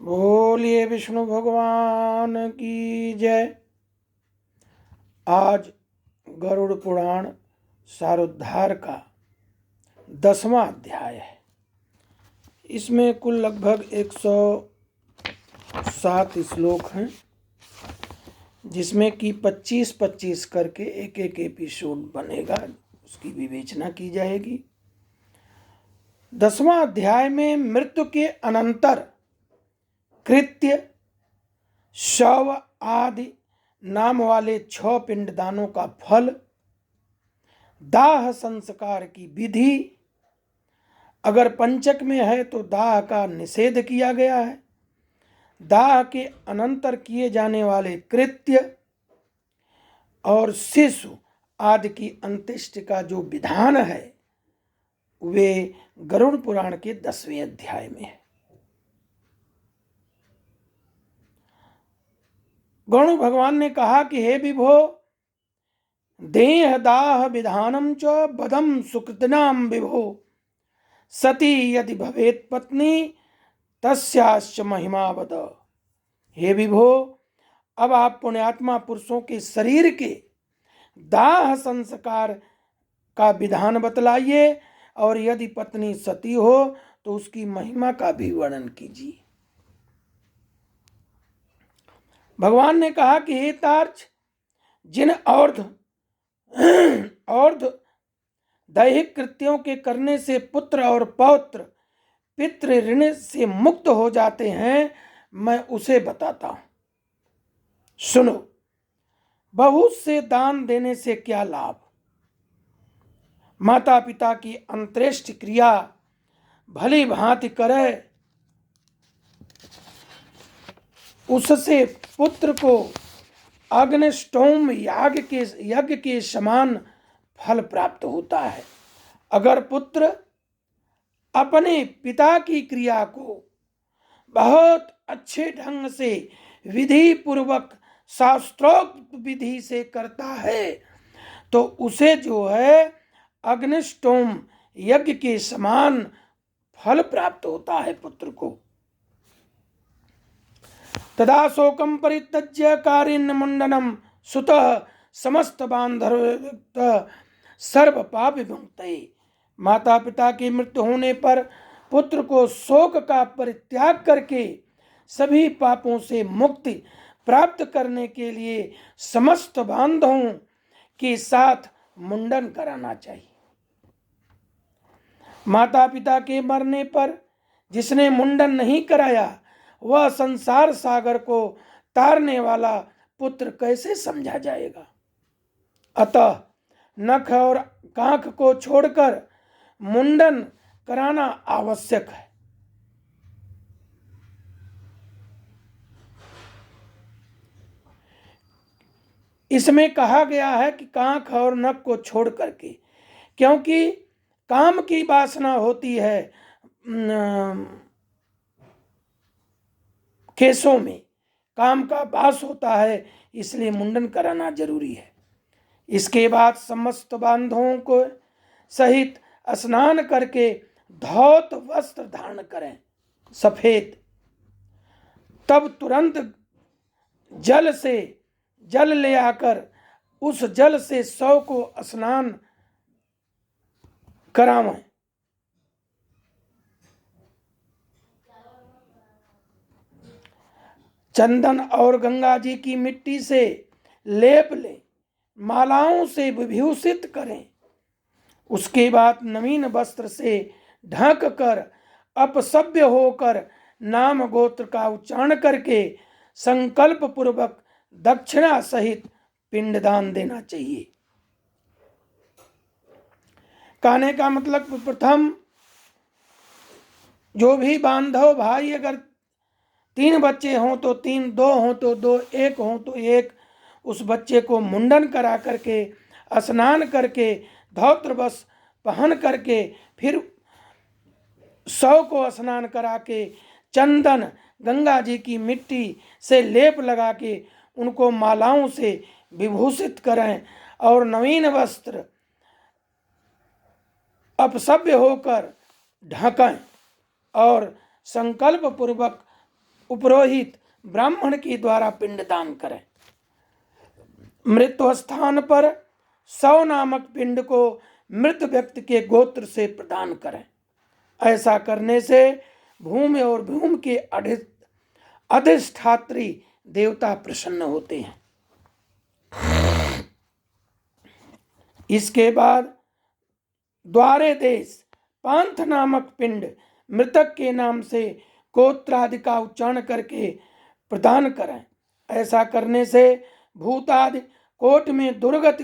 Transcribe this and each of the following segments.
बोलिए विष्णु भगवान की जय। आज गरुड़ पुराण सारोद्धार का 10वां अध्याय है। इसमें कुल लगभग 107 श्लोक हैं, जिसमें कि 25-25 करके एक एक एपिसोड बनेगा, उसकी विवेचना की जाएगी। 10वां अध्याय में मृत्यु के अनंतर कृत्य, शव आदि नाम वाले 6 पिंडदानों का फल, दाह संस्कार की विधि, अगर पंचक में है तो दाह का निषेध किया गया है, दाह के अनंतर किए जाने वाले कृत्य और शिशु आदि की अंत्येष्टि का जो विधान है वे गरुड़ पुराण के 10वें अध्याय में है। गरुड़ भगवान ने कहा कि हे विभो, देह दाह विधानम च बदम सुकृतनाम विभो, सती यदि भवेत पत्नी तस्याश्च महिमा बद। हे विभो, अब आप पुण्यात्मा पुरुषों के शरीर के दाह संस्कार का विधान बतलाइए, और यदि पत्नी सती हो तो उसकी महिमा का भी वर्णन कीजिए। भगवान ने कहा कि हे तार्च, जिन और्ध दैहिक कृत्यों के करने से पुत्र और पौत्र पितृ ऋण से मुक्त हो जाते हैं, मैं उसे बताता हूं। सुनो, बहुत से दान देने से क्या लाभ? माता पिता की अंत्येष्टि क्रिया भली भांति करे, उससे पुत्र को अग्निष्टोम यज्ञ के समान फल प्राप्त होता है। अगर पुत्र अपने पिता की क्रिया को बहुत अच्छे ढंग से विधि पूर्वक शास्त्रोक्त विधि से करता है तो उसे जो है अग्निष्टोम यज्ञ के समान फल प्राप्त होता है पुत्र को। तदा शोकम परित्यज्य कारिन्न मुंडनम सुतः समस्त बांधव सर्व पाप विमुक्तये। माता पिता की मृत्यु होने पर पुत्र को शोक का परित्याग करके सभी पापों से मुक्ति प्राप्त करने के लिए समस्त बांधवों के साथ मुंडन कराना चाहिए। माता पिता के मरने पर जिसने मुंडन नहीं कराया वह संसार सागर को तारने वाला पुत्र कैसे समझा जाएगा? अतः नख और कांख को छोड़कर मुंडन कराना आवश्यक है। इसमें कहा गया है कि कांख और नख को छोड़ करके, क्योंकि काम की वासना होती है केशों में, काम का वास होता है, इसलिए मुंडन कराना जरूरी है। इसके बाद समस्त बांधवों को सहित स्नान करके धौत वस्त्र धारण करें सफेद, तब तुरंत जल ले आकर उस जल से शव को स्नान करावें। चंदन और गंगा जी की मिट्टी से लेप ले, मालाओं से विभूषित करें। उसके बाद नवीन वस्त्र से ढक कर अपसभ्य होकर नाम गोत्र का उच्चारण करके संकल्प पूर्वक दक्षिणा सहित पिंडदान देना चाहिए। कहने का मतलब, प्रथम जो भी बांधव भाई अगर 3 बच्चे हों तो 3, 2 हों तो 2, 1 हों तो 1, उस बच्चे को मुंडन करा करके स्नान करके धौत्र वस्त्र पहन करके फिर शव को स्नान करा के चंदन गंगा जी की मिट्टी से लेप लगा के उनको मालाओं से विभूषित करें और नवीन वस्त्र अपसभ्य होकर ढकें और संकल्प पूर्वक उपरोहित ब्राह्मण के द्वारा पिंडदान करें। मृत्यु स्थान पर 100 नामक पिंड को मृत व्यक्ति के गोत्र से प्रदान करें। ऐसा करने से भूमि और भूमि के अधिष्ठात्री देवता प्रसन्न होते हैं। इसके बाद द्वारे देश पांथ नामक पिंड मृतक के नाम से गोत्रादि का उच्चारण करके प्रदान करें। ऐसा करने से भूतादि कोट में दुर्गति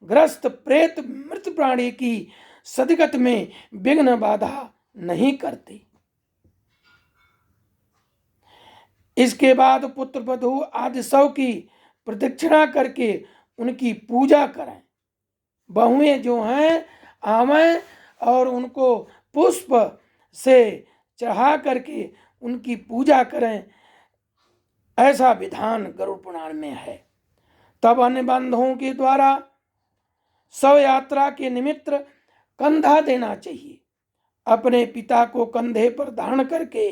ग्रस्त प्रेत मृत प्राणी की सदगत में विघ्न बाधा नहीं करती। इसके बाद पुत्र वधू आदि सब की प्रदक्षिणा करके उनकी पूजा करें। बहुएं जो हैं आवें और उनको पुष्प से चढ़ा करके उनकी पूजा करें। ऐसा विधान गरुड़ पुराण में है। तब अन्य बंधुओं के द्वारा शव यात्रा के निमित्त कंधा देना चाहिए। अपने पिता को कंधे पर धारण करके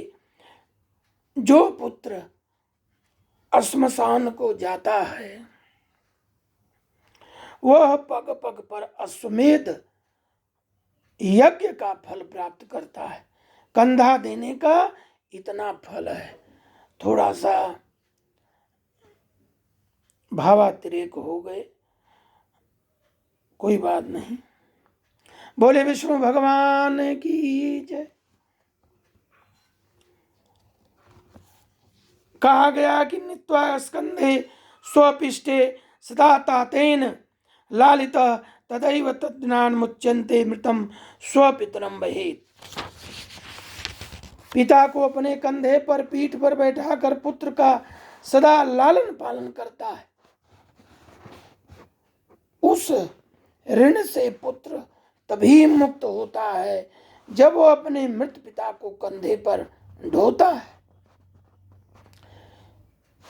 जो पुत्र श्मशान को जाता है वह पग पग पर अश्वमेध यज्ञ का फल प्राप्त करता है। कंधा देने का इतना फल है। थोड़ा सा भावातिरेक हो गए, कोई बात नहीं। बोले विष्णु भगवान की जय। कहा गया कि नित्वा स्कंधे स्वपिष्टे सदा तातेन लालित तदैव तद्ज्ञान मुच्यन्ते मृतम स्वपितरम बहेत। पिता को अपने कंधे पर पीठ पर बैठाकर पुत्र का सदा लालन पालन करता है। उस ऋण से पुत्र तभी मुक्त होता है जब वो अपने मृत पिता को कंधे पर ढोता है।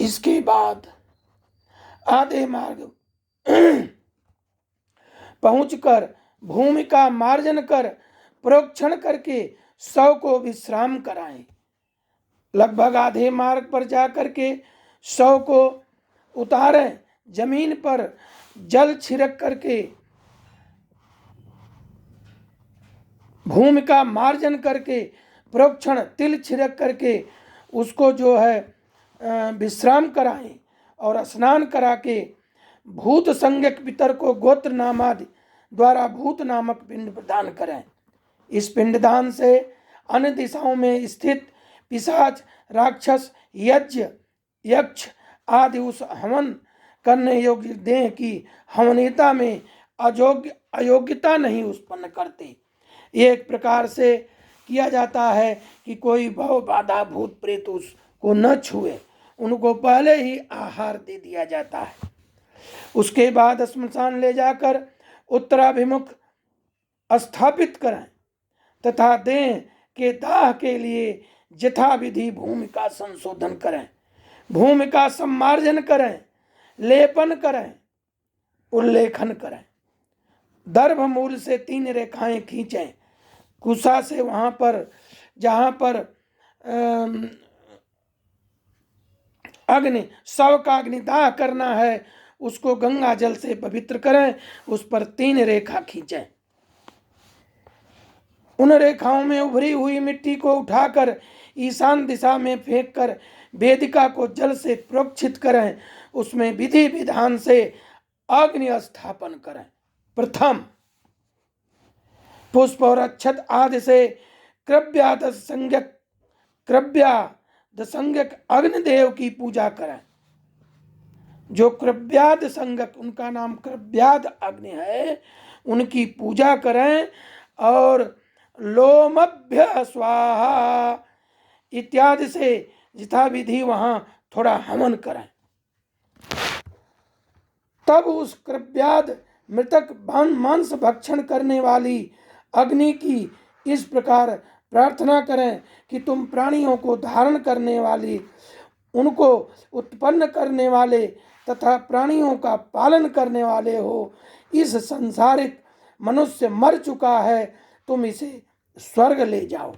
इसके बाद आधे मार्ग पहुंचकर भूमि का मार्जन कर प्रोक्षण करके शव को विश्राम कराएं। लगभग आधे मार्ग पर जाकर के शव को उतारें। जमीन पर जल छिड़क करके भूमि का मार्जन करके प्रोक्षण तिल छिड़क करके उसको जो है विश्राम कराएं और स्नान करा के भूत संज्ञक पितर को गोत्र नामादि द्वारा भूत नामक पिंड प्रदान करें। इस पिंडदान से अन्य दिशाओं में स्थित पिशाच राक्षस यक्ष आदि उस हवन करने योग्य देह की हवनीयता में अयोग्यता नहीं उत्पन्न करते। ये एक प्रकार से किया जाता है कि कोई भव बाधा भूत प्रेत उसको न छुए, उनको पहले ही आहार दे दिया जाता है। उसके बाद श्मशान ले जाकर उत्तराभिमुख स्थापित करें तथा देह के दाह के लिए यथाविधि भूमि का संशोधन करें, भूमि का सम्मार्जन करें, लेपन करें, उल्लेखन करें। दर्भ मूल से 3 रेखाएं खींचें। कुशा से वहां पर जहां पर अग्नि शव का अग्निदाह करना है उसको गंगा जल से पवित्र करें। उस पर 3 रेखा खींचें। उन रेखाओं में उभरी हुई मिट्टी को उठाकर ईशान दिशा में फेंककर वेदिका को जल से प्रोक्षित करें। उसमें विधि विधान से अग्नि स्थापन करें। प्रथम पुष्प और अक्षत आदि से क्रव्याद संज्ञक अग्निदेव की पूजा करें। जो क्रव्याद संज्ञक, उनका नाम क्रव्याद अग्नि है, उनकी पूजा करें और लोमभ्य स्वाहा इत्यादि से यथाविधि वहां थोड़ा हवन करें। तब उस क्रव्याद मृतक मांस भक्षण करने वाली अग्नि की इस प्रकार प्रार्थना करें कि तुम प्राणियों को धारण करने वाली, उनको उत्पन्न करने वाले तथा प्राणियों का पालन करने वाले हो। इस संसारिक मनुष्य मर चुका है, तुम इसे स्वर्ग ले जाओ।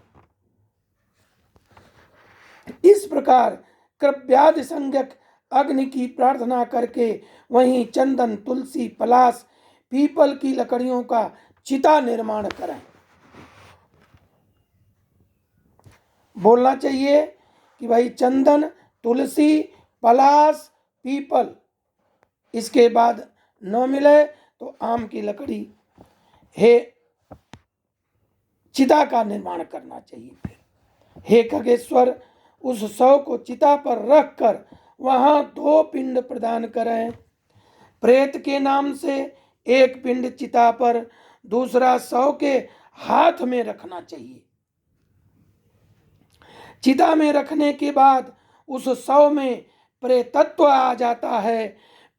इस प्रकार कृप्यादि संज्ञक अग्नि की प्रार्थना करके वहीं चंदन, तुलसी, पलाश, पीपल की लकड़ियों का चिता निर्माण करें। बोलना चाहिए कि भाई चंदन, तुलसी, पलाश, पीपल, इसके बाद न मिले तो आम की लकड़ी, हे चिता का निर्माण करना चाहिए। फिर हे खगेश्वर, उस शव को चिता पर रखकर वहां 2 पिंड प्रदान करें। प्रेत के नाम से एक पिंड चिता पर, दूसरा शव के हाथ में रखना चाहिए। चिता में रखने के बाद उस शव में प्रेतत्व आ जाता है।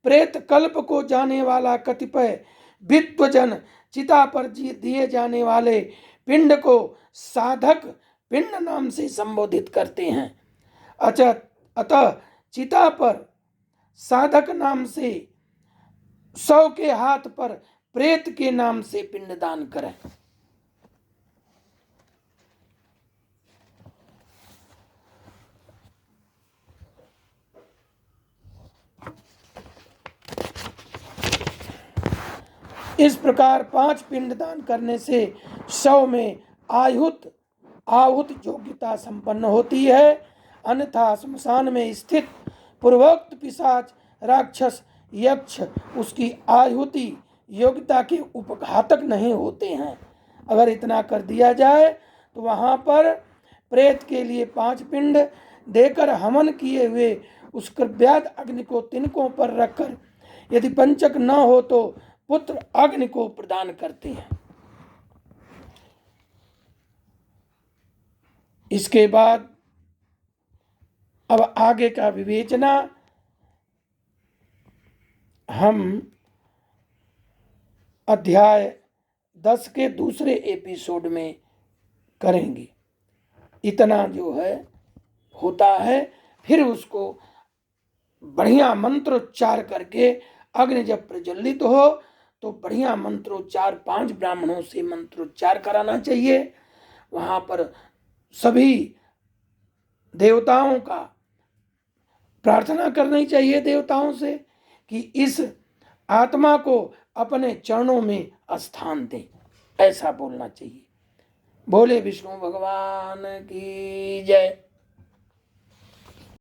प्रेत कल्प को जाने वाला कतिपय विद्वजन चिता पर दिए जाने वाले पिंड को साधक पिंड नाम से संबोधित करते हैं। अतः चिता पर साधक नाम से, शव के हाथ पर प्रेत के नाम से पिंडदान करें। इस प्रकार 5 पिंडदान करने से शव में आहुत योग्यता संपन्न होती है, अन्यथा श्मशान में स्थित पूर्वोक्त पिशाच, राक्षस, यक्ष उसकी आहुति योग्यता के उपघातक नहीं होते हैं। अगर इतना कर दिया जाए तो वहां पर प्रेत के लिए 5 पिंड देकर हवन किए हुए उस कृव्याद अग्नि को तिनकों पर रखकर, यदि पंचक न हो तो पुत्र अग्नि को प्रदान करते हैं। इसके बाद अब आगे का विवेचना हम अध्याय 10 के दूसरे एपिसोड में करेंगे। इतना जो है होता है, फिर उसको बढ़िया मंत्रोच्चार करके अग्नि जब प्रज्वलित हो तो बढ़िया मंत्रोच्चार 5 ब्राह्मणों से मंत्रोच्चार कराना चाहिए। वहां पर सभी देवताओं का प्रार्थना करनी चाहिए, देवताओं से कि इस आत्मा को अपने चरणों में स्थान दें, ऐसा बोलना चाहिए। बोले विष्णु भगवान की जय।